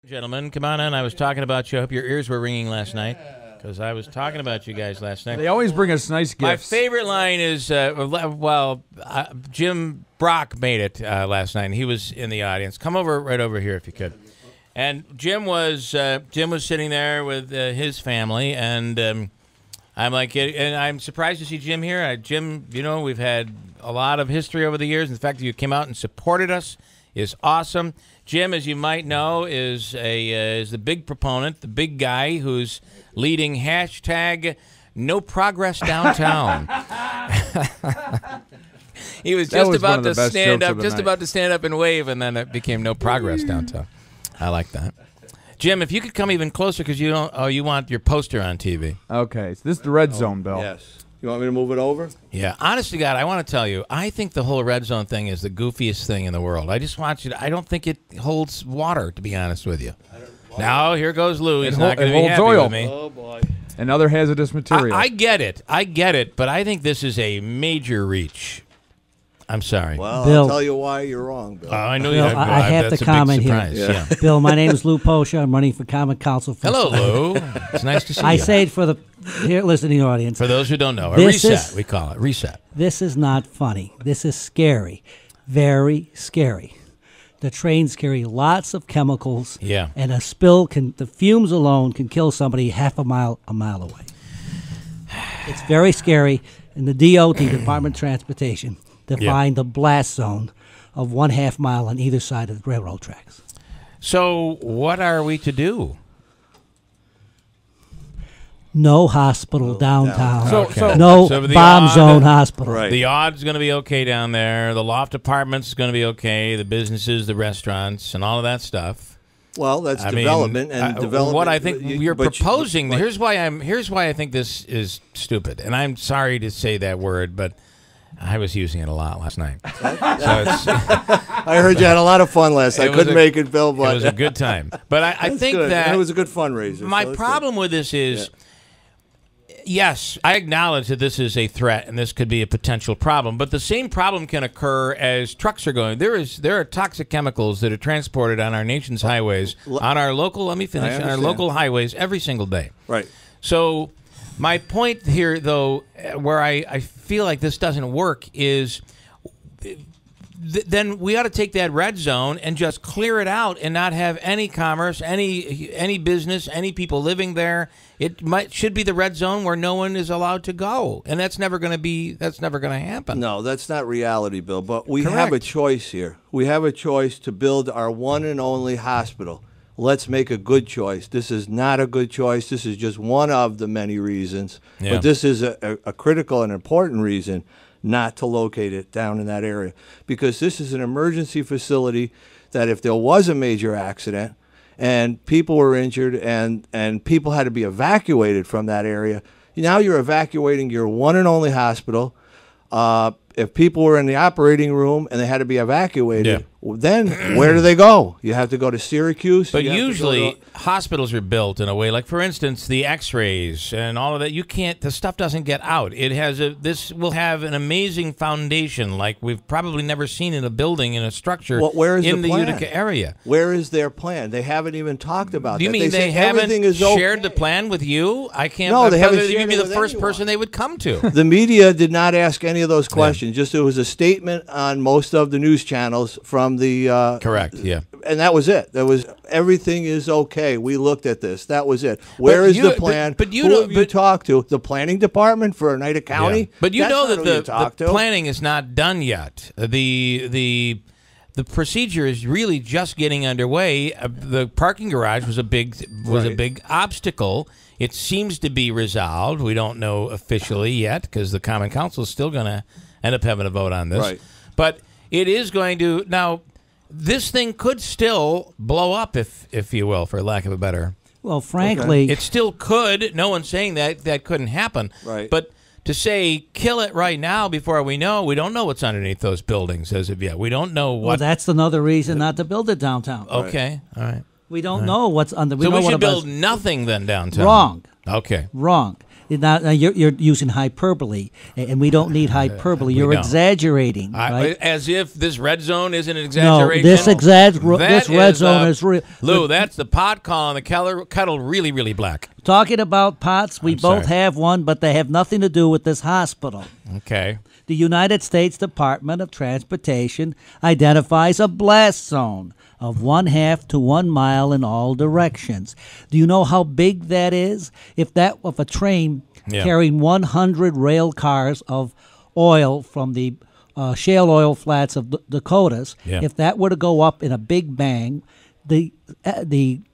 Gentlemen, come on in. I was talking about you. I hope your ears were ringing last night, because I was talking about you guys last night. They always bring us nice gifts. My favorite line is, Jim Brock made it last night, and he was in the audience. Come over, right over here if you could. And Jim was sitting there with his family, and I'm like, and I'm surprised to see Jim here. Jim, you know, we've had a lot of history over the years. And the fact that you came out and supported us is awesome. Jim, as you might know, is the big proponent, the big guy who's leading hashtag No Progress Downtown. He was just about to stand up and wave, and then it became No Progress Downtown. I like that. Jim, if you could come even closer, because you don't. Oh, you want your poster on TV. Okay, so this is the red zone, Bill. Yes. You want me to move it over? Yeah. Honest to God, I want to tell you, I think the whole red zone thing is the goofiest thing in the world. I just want you to. I don't think it holds water, to be honest with you. Now here goes Lou. He's not going to be happy with me. Oh boy. And other hazardous material. I get it. I get it. But I think this is a major reach. I'm sorry. Well, Bill, I'll tell you why you're wrong, Bill. I know Bill, I have to comment here. Yeah. Bill, my name is Lou Poccia. I'm running for Common Council. Hello, Lou. It's nice to see you. I say it for the listening audience. For those who don't know, a This reset, is- we call it. Reset. This is not funny. This is scary. Very scary. The trains carry lots of chemicals. Yeah. And a spill the fumes alone can kill somebody half a mile away. It's very scary. And the DOT, Department of Transportation, defined the blast zone of 1/2 mile on either side of the railroad tracks. So what are we to do? No hospital downtown. Okay. No So the bomb odd- zone hospital. Right. The odd's going to be okay down there. The loft apartments is going to be okay. The businesses, the restaurants, and all of that stuff. Well, that's I mean, development and development. What I think you're proposing. but- Here's why I think this is stupid. And I'm sorry to say that word, but I was using it a lot last night. So it's, I heard you had a lot of fun last night. I couldn't make it, Bill, but it was a good time. But I think good. that it was a good fundraiser. my so problem with this is, yes, I acknowledge that this is a threat and this could be a potential problem, but the same problem can occur as trucks are going. There are toxic chemicals that are transported on our nation's highways, on our local, on our local highways every single day. Right. So my point here, though, where I feel like this doesn't work is then we ought to take that red zone and just clear it out and not have any commerce, any business, any people living there. It should be the red zone where no one is allowed to go, and that's never going to happen. No, that's not reality, Bill. But we Correct. have a choice here. We have a choice to build our one and only hospital. Let's make a good choice. This is not a good choice. This is just one of the many reasons. Yeah. But this is a critical and important reason not to locate it down in that area. Because this is an emergency facility that if there was a major accident and people were injured and people had to be evacuated from that area, now you're evacuating your one and only hospital. If people were in the operating room and they had to be evacuated, then where do they go? You have to go to Syracuse. But usually hospitals are built in a way, like for instance, the X-rays and all of that. You can't. The stuff doesn't get out. It has this will have an amazing foundation, like we've probably never seen in a building in a structure where is in the the plan? Utica area. Where is their plan? They haven't even talked about Do you that. mean they haven't everything is shared okay. the plan with you? I can't. No, they haven't You'd shared be it the with first anyone. person they would come to. The media did not ask any of those questions. Just there was a statement on most of the news channels from the Correct. Yeah. and that was it. There was everything is okay. We looked at this. That was it. Where is the plan? But you Who know, have you talked to? The planning department for Oneida County? Yeah. But you That's know not that who you talk the to. planning is not done yet. The procedure is really just getting underway. The parking garage was a big obstacle. It seems to be resolved. We don't know officially yet because the Common Council is still going to end up having a vote on this. Right. But it is going to now. This thing could still blow up, if you will, for lack of a better. Well, frankly, It still could. No one's saying that couldn't happen. Right. But to say kill it right now before we don't know what's underneath those buildings as of yet. We don't know what. well, that's another reason not to build it downtown. Okay. All right. We don't know what's under. So know we what should about- build nothing then downtown. Wrong. Okay. Wrong. Now you're using hyperbole, and we don't need hyperbole. You're don't. exaggerating, right? As if this red zone is an No, exaggeration. this red zone is real. Lou, that's the pot calling the kettle really, really black. Talking about pots, we I'm both sorry. have one, but they have nothing to do with this hospital. Okay. The United States Department of Transportation identifies a blast zone of 1/2 to 1 mile in all directions. Do you know how big that is? If a train carrying 100 rail cars of oil from the shale oil flats of Dakotas, if that were to go up in a big bang, the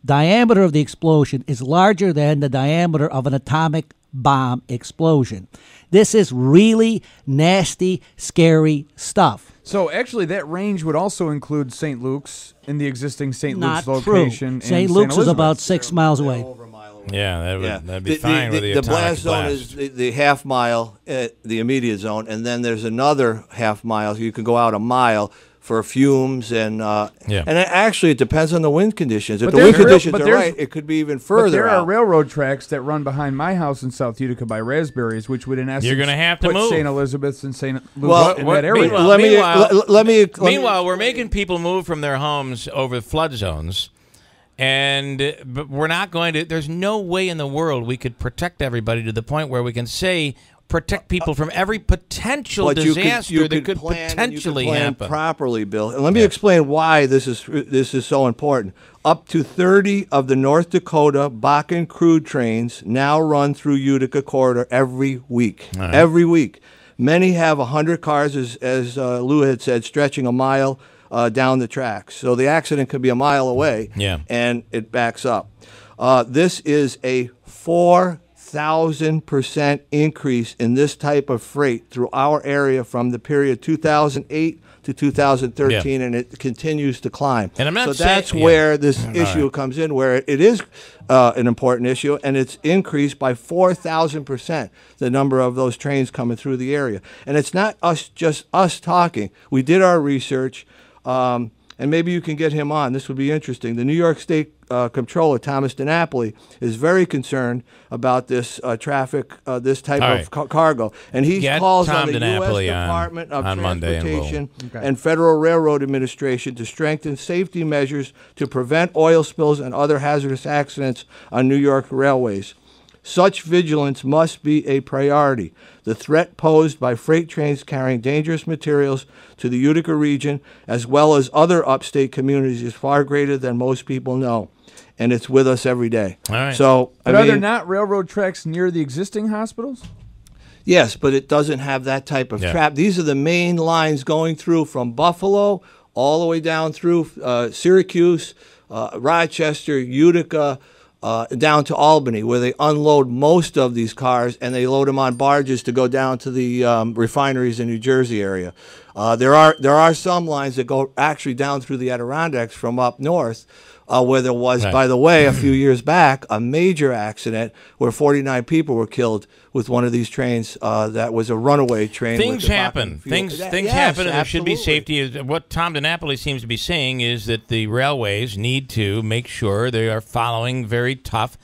diameter of the explosion is larger than the diameter of an atomic bomb explosion. This is really nasty, scary stuff. So actually, that range would also include St. Luke's in the existing St. Not Luke's true. location. St. Luke's is about 6 miles away. Yeah, that'd be fine with the The atomic blast zone is the half mile, the immediate zone, and then there's another half mile. You can go out a mile for fumes and actually it depends on the wind conditions. If the wind conditions are right, it could be even further. But there out. are railroad tracks that run behind my house in South Utica by Raspberries, which would in essence You're gonna have to put move. St. Elizabeth's and St. Luke's in that area. Meanwhile, we're making people move from their homes over flood zones. But we're not going to. There's no way in the world we could protect everybody to the point where we can say protect people from every potential disaster that could potentially happen properly, Bill. And let me explain why this is so important. Up to 30 of the North Dakota Bakken crude trains now run through Utica corridor every week. Right. Every week. Many have 100 cars, as Lou had said, stretching a mile down the tracks. So the accident could be a mile away, and it backs up. This is a 4,000% increase in this type of freight through our area from the period 2008 to 2013, and it continues to climb. And I'm not so saying, that's where this issue comes in, where it is an important issue, and it's increased by 4,000%, the number of those trains coming through the area. And it's not just us talking. We did our research. And maybe you can get him on. This would be interesting. The New York State Comptroller, Thomas DiNapoli, is very concerned about this traffic, this type of cargo. And he calls on the U.S. Department of Transportation and Federal Railroad Administration to strengthen safety measures to prevent oil spills and other hazardous accidents on New York railways. Such vigilance must be a priority. The threat posed by freight trains carrying dangerous materials to the Utica region, as well as other upstate communities, is far greater than most people know, and it's with us every day. All right. So, but are there not railroad tracks near the existing hospitals? Yes, but it doesn't have that type of trap. These are the main lines going through from Buffalo all the way down through Syracuse, Rochester, Utica, down to Albany, where they unload most of these cars, and they load them on barges to go down to the refineries in New Jersey area. There are some lines that go actually down through the Adirondacks from up north, where there was, by the way, a few years back, a major accident where 49 people were killed with one of these trains that was a runaway train. Things happen. Things happen, and there should be safety. What Tom DiNapoli seems to be saying is that the railways need to make sure they are following very tough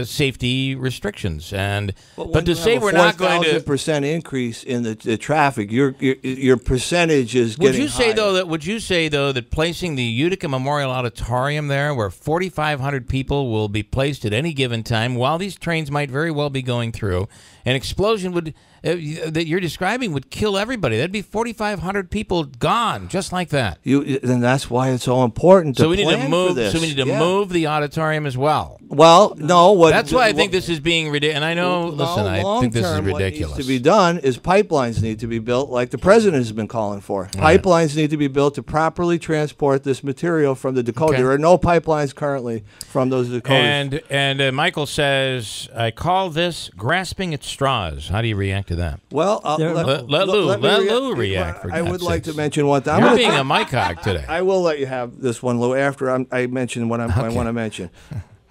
safety restrictions, but to say we're not going to 4,000% increase in the traffic, your percentage is getting higher. Would you say though that placing the Utica Memorial Auditorium there, where 4,500 people will be placed at any given time, while these trains might very well be going through, an explosion would that you're describing would kill everybody? That'd be 4,500 people gone just like that. And that's why it's so important to plan to move. For this. So we need to move the auditorium as well. Well, no. That's why I think this is being ridiculous. And I know, listen, I think this is ridiculous. What needs to be done is pipelines need to be built, like the president has been calling for. Pipelines need to be built to properly transport this material from the Dakota. There are no pipelines currently from those Dakotas. And Michael says, I call this grasping at straws. How do you react to that? Well, let Lou react. I would like to mention one thing. You're being a mic hog today. I will let you have this one, Lou, after I mention what I want to mention.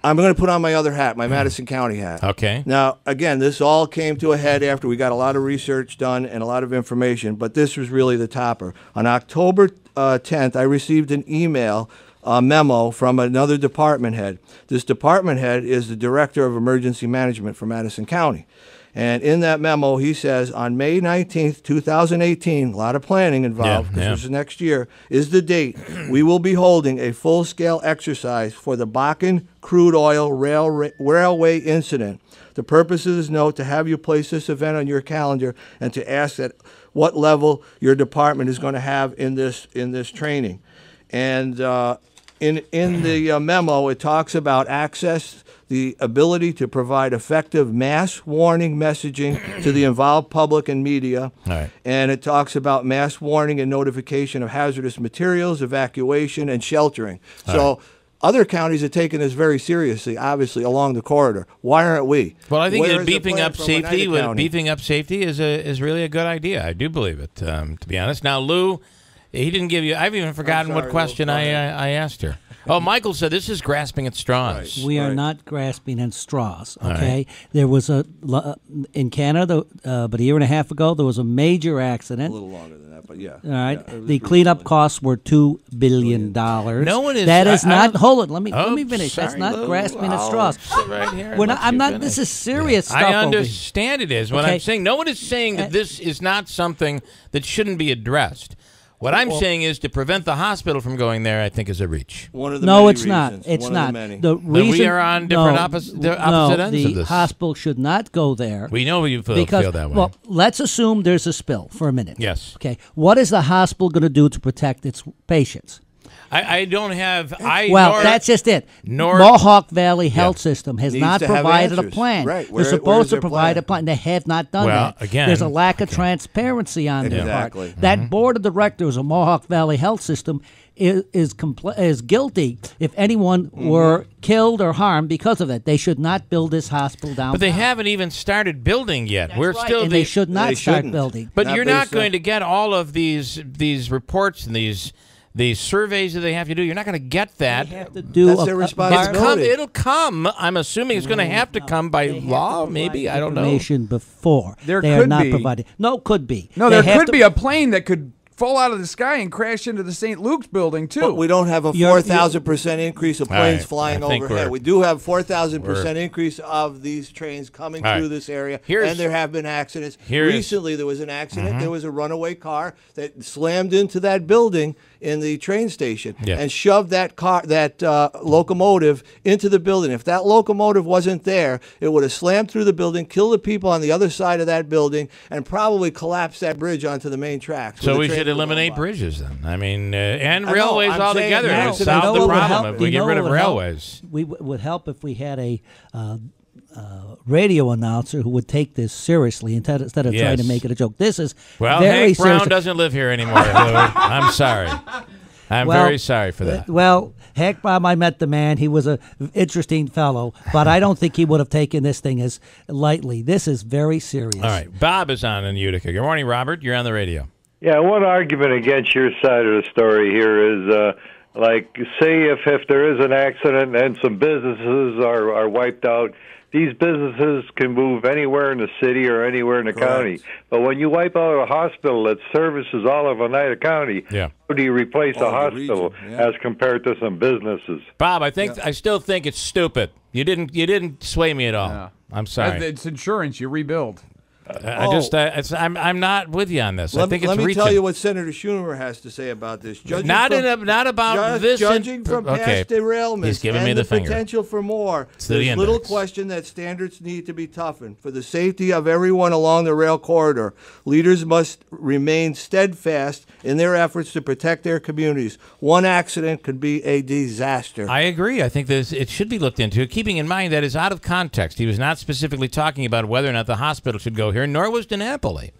I'm going to put on my other hat, my Madison County hat. Okay. Now, again, this all came to a head after we got a lot of research done and a lot of information, but this was really the topper. On October 10th, I received an email memo from another department head. This department head is the Director of Emergency Management for Madison County. And in that memo, he says, on May 19th, 2018, a lot of planning involved, because this is next year, is the date. We will be holding a full-scale exercise for the Bakken crude oil railway incident. The purpose of this note to have you place this event on your calendar and to ask at what level your department is going to have in this training. And in the memo, it talks about access, the ability to provide effective mass warning messaging to the involved public and media. Right. And it talks about mass warning and notification of hazardous materials, evacuation, and sheltering. So other counties are taking this very seriously, obviously, along the corridor. Why aren't we? Well, I think Where that is the beefing plan up for safety, Oneida County? is really a good idea. I do believe it, to be honest. Now, Lou, he didn't give you. I've even forgotten what question I asked her. Oh, Michael said this is grasping at straws. We are not grasping at straws, All okay? right. There was in Canada, about a year and a half ago, there was a major accident. A little longer than that, but yeah. All right. Yeah, it was The cleanup costs were $2 billion. No one is. That is I not. don't- Hold it. Let me Oh, finish. That's sorry, not Lou. grasping at I'll straws. sit right here and We're not. let I'm you not. finish. This is serious stuff. I over here. understand it is. What Okay. I'm saying, no one is saying that this is not something that shouldn't be addressed. What I'm saying is to prevent the hospital from going there, I think, is a reach. One of the No, many it's not. reasons. It's One not. Of the many. The But we reason are on different no, opposite no, ends the of this. hospital should not go there. We know you feel Because, that way. well, let's assume there's a spill for a minute. Yes. Okay. What is the hospital going to do to protect its patients? I don't have. That's just it. nor- Mohawk Valley Health System has Needs not to have provided a answers. plan. Right. They're Where's supposed to their provide plan? a plan. They have not done Well, that. again, There's a lack of transparency on their Exactly. part. That board of directors of Mohawk Valley Health System is guilty if anyone were killed or harmed because of that. They should not build this hospital down. But they haven't even started building yet. We're right, still. and they should not They start shouldn't. building. But Not you're not based on- going to get all of these reports and these surveys that they have to do. You're not going to get that. They have to do That's their responsibility. It'll come. I'm assuming it's going to have to come by law. Maybe I don't know. Information before There they are could not be. provided. No, could be. No, They there have could to- be a plane that could fall out of the sky and crash into the St. Luke's building too. But we don't have a You're- 4,000% increase of All planes right, flying I think overhead. we're- We do have 4,000% increase of these trains coming All right. through this area, Here's- and there have been accidents. Here is- Recently, there was an accident. There was a runaway car that slammed into that building in the train station Yeah. and shoved that locomotive into the building. If that locomotive wasn't there, it would have slammed through the building, killed the people on the other side of that building, and probably collapsed that bridge onto the main tracks. So where we the should train would go eliminate by. bridges then. I mean, and I know, railways I'm altogether. saying It now- would You solve know the what would problem help? if we get rid of railways. Would help if we had a radio announcer who would take this seriously instead of trying to Yes. make it a joke. This is Well, very Hank Brown serious. doesn't live here anymore, Lou. I'm sorry. I'm Well, very sorry for that. Well, Hank Brown, I met the man. He was an interesting fellow, but I don't think he would have taken this thing as lightly. This is very serious. All right. Bob is on in Utica. Good morning, Robert. You're on the radio. Yeah, one argument against your side of the story here is, like, say if there is an accident and some businesses are wiped out, these businesses can move anywhere in the city or anywhere in the county. But when you wipe out a hospital that services all of Oneida County, Yeah. how do you replace a the hospital region, yeah. as compared to some businesses? Bob, I still think it's stupid. You didn't sway me at all. Yeah. I'm sorry. It's insurance. You rebuild. I'm not with you on this. I Let think me, it's let me reaching. tell you what Senator Schumer has to say about this. Judging Not from, about this. Judging from okay. past derailments He's giving and me the finger. potential for more, to the there's little index. question that standards need to be toughened. For the safety of everyone along the rail corridor, leaders must remain steadfast in their efforts to protect their communities. One accident could be a disaster. I agree. I think it should be looked into, keeping in mind that is out of context. He was not specifically talking about whether or not the hospital should go here, nor was DiNapoli.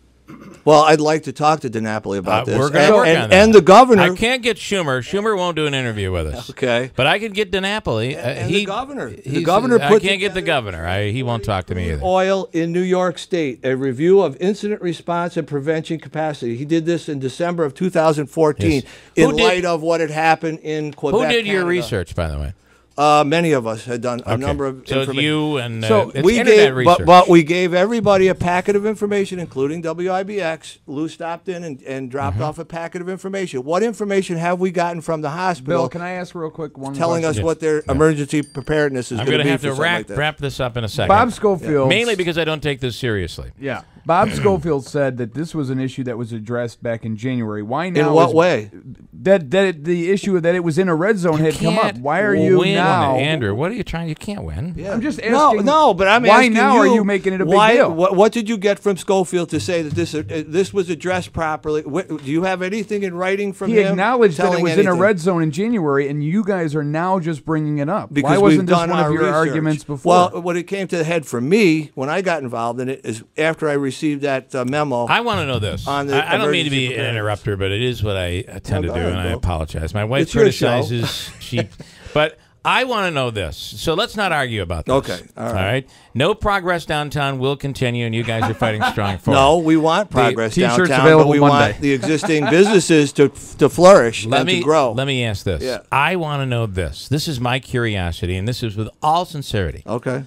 Well, I'd like to talk to DiNapoli about this. We're going to work on that. And the governor. I can't get Schumer. Schumer won't do an interview with us. Okay. But I can get DiNapoli. And the governor. The he's- governor I put can't get the together- governor. He won't talk to me either. Oil in New York State, a review of incident response and prevention capacity. He did this in December of 2014 Yes. in Who did- light of what had happened in Quebec, Who did your Canada. research, by the way? Many of us had done a number of. So you and So it's we internet gave, research. but we gave everybody a packet of information, including WIBX. Lou stopped in and dropped off a packet of information. What information have we gotten from the hospital? Bill, can I ask real quick one telling question? us what their emergency preparedness is I'm going going to to be have for to something wrap, like that. wrap this up in a second. Bob Schofield. Mainly because I don't take this seriously. Yeah. Bob Schofield said that this was an issue that was addressed back in January. Why now? In what way? That the issue that it was in a red zone had come up. Why are you win, now? Andrew? What are you trying? You can't win. Yeah. I'm just asking. No, but I'm why asking now you, are you making it a big why, deal? What did you get from Schofield to say that this was addressed properly? Do you have anything in writing from He him? acknowledged that it telling was in a anything? red zone in January, and you guys are now just bringing it up. Because Why wasn't we've this done one of our your research. arguments before? Well, when it came to the head for me, when I got involved in it, is after I received that memo. I want to know this. On the I don't mean to be emergency an interrupter, but it is what I tend to go do, ahead, and I Bill. apologize. My wife It's your show. criticizes. But I want to know this. So let's not argue about this. Okay, all right. No progress downtown will continue, and you guys are fighting strong for No, it. we want progress T-shirts downtown, available but we Monday. want the existing businesses to flourish and to grow. Let me ask this. Yeah. I want to know this. This is my curiosity, and this is with all sincerity. Okay.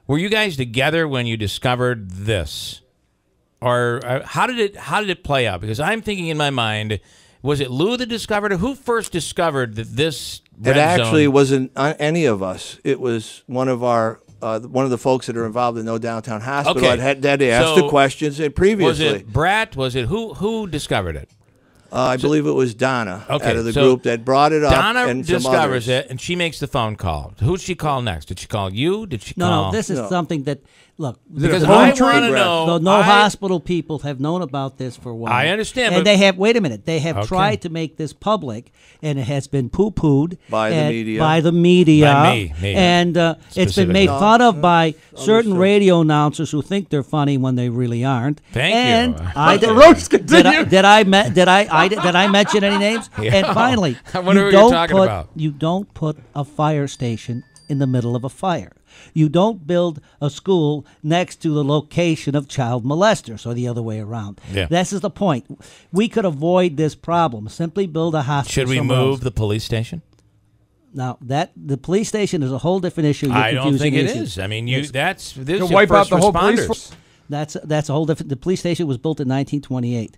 Were you guys together when you discovered this, or how did it play out? Because I'm thinking in my mind, was it Lou that discovered it? Who first discovered that this? It actually zone? wasn't any of us. It was one of the folks that are involved in No Downtown Hospital Okay. that asked So, the questions previously. Was it Brett? Was it who discovered it? I believe it was Donna out Okay, of the so group that brought it up. Donna and some discovers others. it, and she makes the phone call. Who'd she call next? Did she call you? Did she call? No, this is something that look. because a I phone tree? want to know. No hospital people have known about this for a while. I understand, and but- they have. Wait a minute, they have Okay. tried to make this public, and it has been poo-pooed By the media. By the media, By me, and it's been made specifically. fun of by certain radio announcers who think they're funny when they really aren't. Thank you. and I The did, roast did continues. did I mention any names? Yeah. And finally, I wonder you what you're don't talking put about. you don't put a fire station in the middle of a fire. You don't build a school next to the location of child molesters, or the other way around. Yeah. This is the point. We could avoid this problem. Simply build a hospital. Should we somewhere move else. the police station? Now the police station is a whole different issue. You're I don't think confusing it issues. is. I mean, this To is wipe out first the whole responders. police force? That's a whole different. The police station was built in 1928.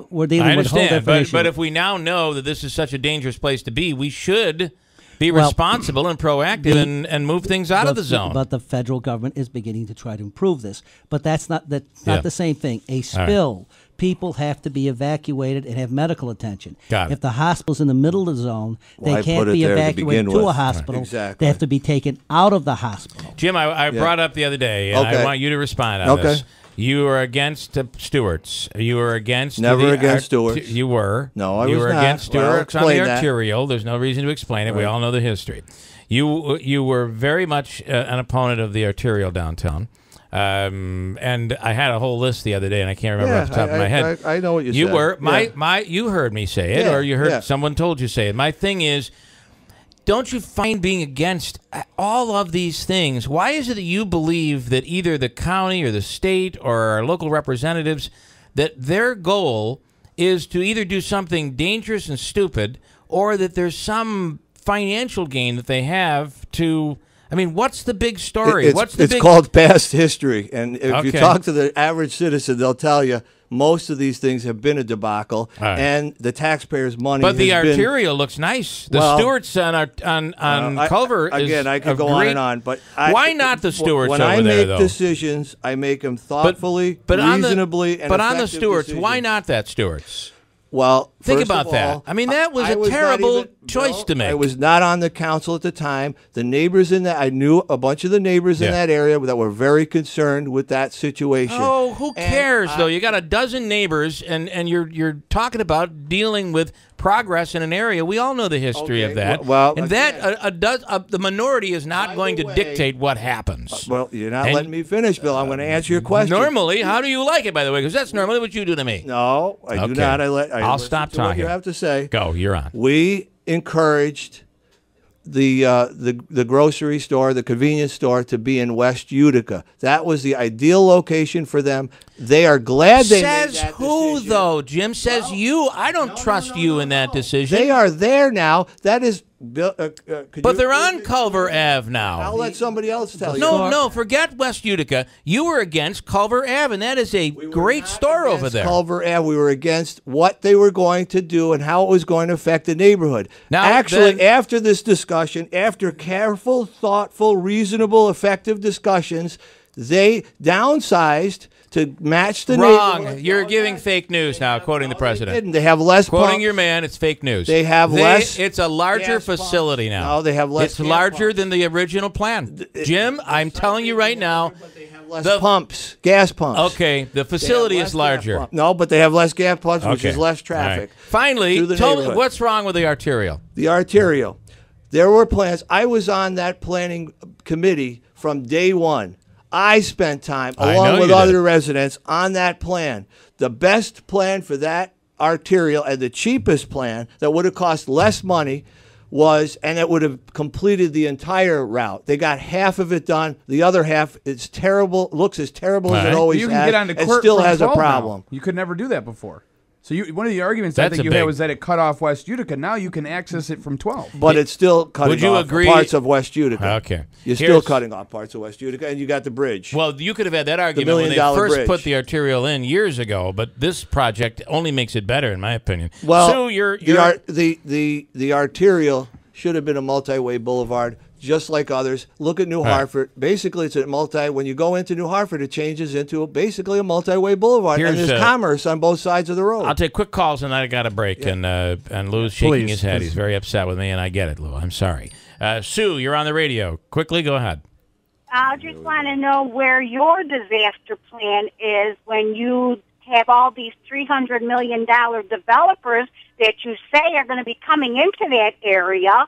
We're dealing I with a whole understand, different issue. but if we now know that this is such a dangerous place to be, we should be Well, responsible and proactive and move things out of the zone. But the federal government is beginning to try to improve this. But that's not Yeah. the same thing. A right. spill, people have to be evacuated and have medical attention. Got it. If the hospital's in the middle of the zone, Why they can't put it be there to evacuated begin to a with? hospital. Exactly. They have to be taken out of the hospital. Jim, I brought up the other day, and I Okay. want you to respond on Okay. this. You are against Stewart's. You were against Never the against Stewart's. You were. No, I you was were not. against Well, Stewart's on the explain that. arterial. There's no reason to explain it. We all know the history. You were very much an opponent of the arterial downtown. And I had a whole list the other day, and I can't remember off the top of my head. I know what you said. You were Yeah. you heard me say it, Yeah, or you heard yeah. someone told you say it. My thing is, don't you find being against all of these things? Why is it that you believe that either the county or the state or our local representatives, that their goal is to either do something dangerous and stupid, or that there's some financial gain that they have to? I mean, what's the big story? It's called past history, and if you Okay. talk to the average citizen, they'll tell you most of these things have been a debacle, All right. and the taxpayers' money. But the has been, arterial looks nice. The Well, Stewart's on Culver is again, I could a go on great- and on, but why not the Stewart's when over I there, make though? decisions, I make them thoughtfully, on the- reasonably, and but on the effective Stewart's, why decisions. not that Stewart's? Well, Think first about of that. all, I mean, that was I a not terrible even- choice no, to make. I was not on the council at the time. The neighbors in that, I knew a bunch of the neighbors Yeah. in that area that were very concerned with that situation. Oh, who And cares though? You got a dozen neighbors, and you're talking about dealing with progress in an area. We all know the history Okay, of that. well, and again- that the minority is not By going the to way- dictate what happens. Well, you're not And- letting me finish, Bill. I'm going to answer your question. Normally, how do you like it, by the way? Because that's normally what you do to me. No, I do Okay. not. I'll listen stop to what talking. you have to say. Go, you're on. We encouraged the grocery store, the convenience store, to be in West Utica. That was the ideal location for them. They are glad they made Says that who decision. though? Jim says you. I don't trust you in that decision. They are there now. That is But they're on Culver Ave now. I'll let somebody else tell you. No, forget West Utica. You were against Culver Ave, and that is a great store over there. Culver Ave. We were against what they were going to do and how it was going to affect the neighborhood. Now, actually, after this discussion, after careful, thoughtful, reasonable, effective discussions, they downsized to match the Wrong. neighborhood. You're giving fake news now, quoting the president. They have less. Quoting your man, it's fake news. They have less. It's a larger facility now. No, they have less. It's larger than the original plan. Jim, I'm telling you right now. Less pumps, gas pumps. Okay, the facility is larger. No, but they have less gas pumps, which is less traffic. Right. Finally, tell me what's wrong with the arterial. The arterial. There were plans. I was on that planning committee from day one. I spent time, along with other residents, on that plan. The best plan for that arterial and the cheapest plan that would have cost less money was, and it would have completed the entire route. They got half of it done. The other half is terrible, looks as terrible as it always has. You can get onto court it still from has a 12 problem. Now. You could never do that before. So one of the arguments I think you had was that it cut off West Utica. Now you can access it from 12. But it's still cutting off parts of West Utica. Okay. You're still cutting off parts of West Utica, and you got the bridge. Well, you could have had that argument when they first put the arterial in years ago, but this project only makes it better, in my opinion. Well, so the arterial should have been a multi-way boulevard, just like others. Look at New Hartford. Basically, it's a when you go into New Hartford, it changes into basically a multi-way boulevard, and there's commerce on both sides of the road. I'll take quick calls, and I got a break, and Lou's shaking his head. He's very upset with me, and I get it, Lou. I'm sorry. Sue, you're on the radio. Quickly, go ahead. I just want to know where your disaster plan is when you have all these $300 million developers that you say are going to be coming into that area.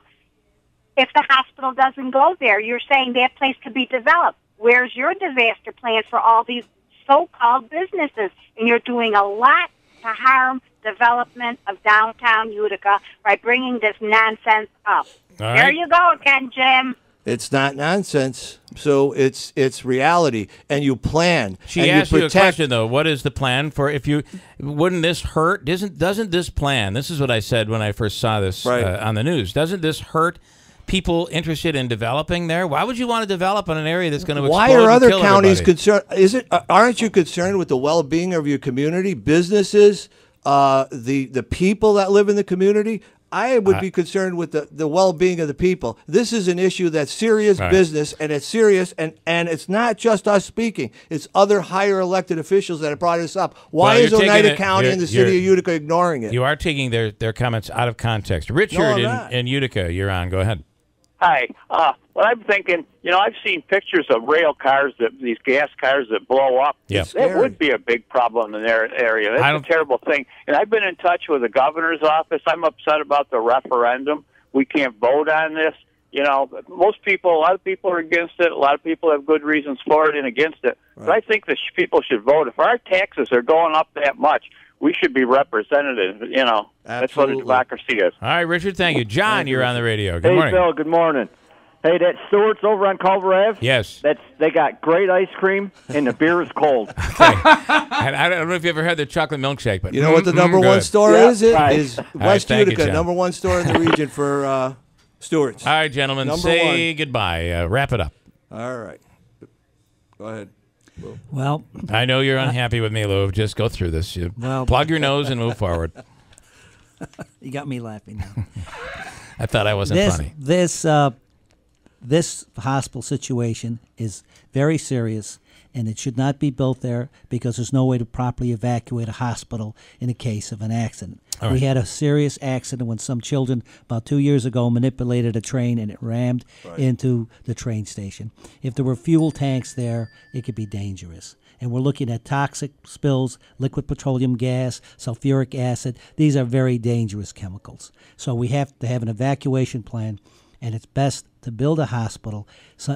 If the hospital doesn't go there, you're saying that place could be developed. Where's your disaster plan for all these so-called businesses? And you're doing a lot to harm development of downtown Utica by bringing this nonsense up. There you go again, Jim. It's not nonsense. So it's reality, and you plan. She asked you a question though. What is the plan for if you? Wouldn't this hurt? Doesn't this plan? This is what I said when I first saw this on the news. Doesn't this hurt people interested in developing there? Why would you want to develop in an area that's going to explode? Why are other counties concerned? Aren't you concerned with the well-being of your community, businesses, the people that live in the community? I would be concerned with the well-being of the people. This is an issue that's serious business, and it's serious, and it's not just us speaking. It's other higher elected officials that have brought this up. Why is Oneida County and the city of Utica ignoring it? You are taking their comments out of context. Richard in Utica, you're on. Go ahead. Hi. What I'm thinking, I've seen pictures of rail cars, these gas cars that blow up. Yeah. That would be a big problem in their area. That's a terrible thing. And I've been in touch with the governor's office. I'm upset about the referendum. We can't vote on this. A lot of people are against it. A lot of people have good reasons for it and against it. Right. But I think the people should vote. If our taxes are going up that much, we should be represented. That's what a democracy is. All right, Richard, thank you. John, you're on the radio. Good morning. Hey, Phil, good morning. Hey, that Stewart's over on Culver Ave? Yes. They got great ice cream, and the beer is cold. I don't know if you ever had the chocolate milkshake, but you know what the number one store is? Is West Utica, you, number one store in the region for Stewart's. All right, gentlemen, say goodbye. Wrap it up. All right. Go ahead. Well, I know you're unhappy with me, Lou. Just go through this. Plug your nose and move forward. You got me laughing now. I thought I wasn't funny. This hospital situation is very serious, and it should not be built there because there's no way to properly evacuate a hospital in a case of an accident. We had a serious accident when some children about 2 years ago manipulated a train and it rammed into the train station. If there were fuel tanks there, it could be dangerous. And we're looking at toxic spills, liquid petroleum gas, sulfuric acid. These are very dangerous chemicals. So we have to have an evacuation plan, and it's best to build a hospital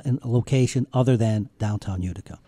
in a location other than downtown Utica.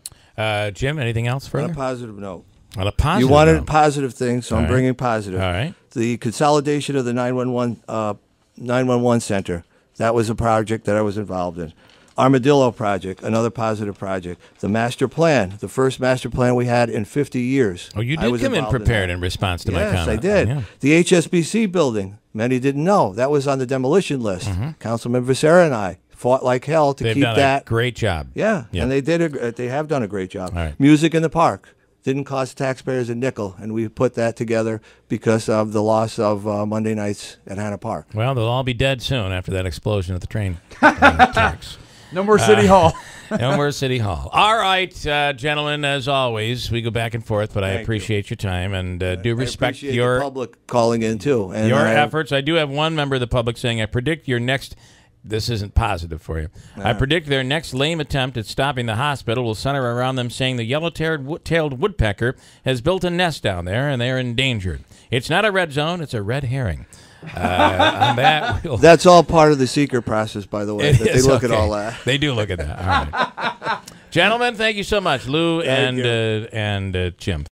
Jim, anything else further? On a positive note. On a positive You wanted note. a positive thing, so I'm bringing positive. All right. The consolidation of the 911 center, that was a project that I was involved in. Armadillo project, another positive project. The master plan, the first master plan we had in 50 years. Oh, you did come in prepared in response to my comment. Yes, I did. Yeah. The HSBC building, many didn't know. That was on the demolition list. Councilman Becerra and I fought like hell to keep that. A great job. Yeah, and they have done a great job. All right. Music in the park. Didn't cost taxpayers a nickel, and we put that together because of the loss of Monday nights at Hannah Park. Well, they'll all be dead soon after that explosion at the train tracks. No more City Hall. No more City Hall. All right, gentlemen, as always, we go back and forth, but I appreciate your time and do respect your the public calling in, too. And your efforts. I do have one member of the public saying, I predict your next... This isn't positive for you. I predict their next lame attempt at stopping the hospital will center around them saying the yellow-tailed woodpecker has built a nest down there and they are endangered. It's not a red zone, it's a red herring. On that, that's all part of the secret process, by the way. They look at all that. They do look at that. All right. Gentlemen, thank you so much. Lou and Jim.